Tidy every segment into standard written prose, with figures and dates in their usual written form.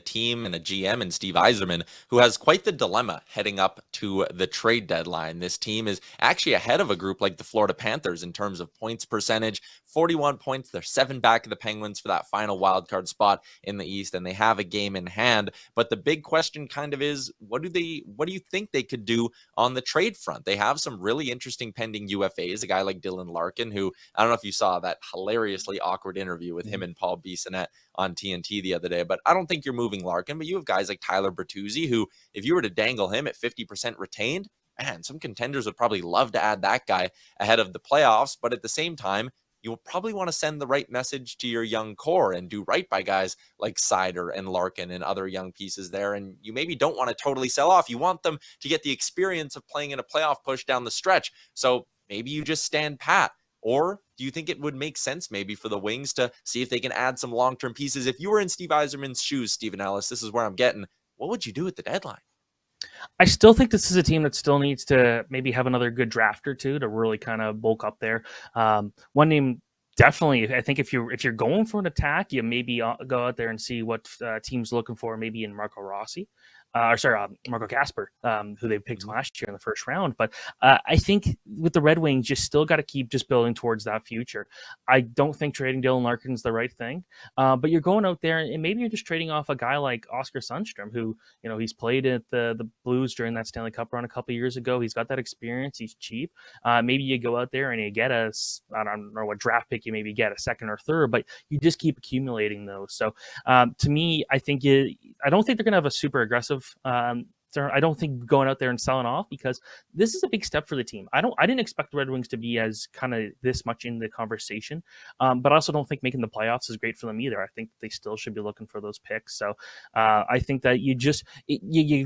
team and a GM and Steve Yzerman, who has quite the dilemma heading up to the trade deadline. This team is actually ahead of a group like the Florida Panthers in terms of points percentage, 41 points. They're 7 back of the Penguins for that final wildcard spot in the East, and they have a game in hand. But the big question kind of is, what do you think they could do on the trade front? They have some really interesting pending UFAs, a guy like Dylan Larkin, who I don't know if you saw that hilariously awkward interview with him and Paul Bissonnette on TNT the other day, but I don't think you're moving Larkin. But you have guys like Tyler Bertuzzi, who, if you were to dangle him at 50% retained, man, some contenders would probably love to add that guy ahead of the playoffs. But at the same time, you'll probably want to send the right message to your young core and do right by guys like Seider and Larkin and other young pieces there. And you maybe don't want to totally sell off. You want them to get the experience of playing in a playoff push down the stretch. So maybe you just stand pat. Or do you think it would make sense maybe for the Wings to see if they can add some long-term pieces? If you were in Steve Yzerman's shoes, Stephen Ellis, this is where I'm getting. What would you do at the deadline? I still think this is a team that still needs to maybe have another good draft or two to really kind of bulk up there. One name, definitely, I think if you're going for an attack, you maybe go out there and see what team's looking for, maybe in Marco Rossi. Marco Casper, who they picked last year in the first round. But I think with the Red Wings, you still got to keep just building towards that future. I don't think trading Dylan Larkin is the right thing, but you're going out there and maybe you're just trading off a guy like Oscar Sundstrom, who, he's played at the Blues during that Stanley Cup run a couple of years ago. He's got that experience. He's cheap. Maybe you go out there and you get I don't know what draft pick you maybe get, a second or third, but you just keep accumulating those. So to me, I don't think they're going to have a super aggressive. I don't think going out there and selling off, because this is a big step for the team. I didn't expect the Red Wings to be as kind of this much in the conversation, but I also don't think making the playoffs is great for them either. I think they still should be looking for those picks. So I think that you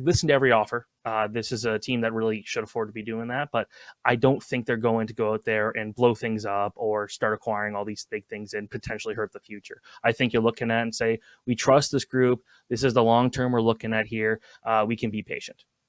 listen to every offer. This is a team that really should afford to be doing that, but I don't think they're going to go out there and blow things up or start acquiring all these big things and potentially hurt the future. I think you're looking at and say, we trust this group. This is the long term we're looking at here. We can be patient.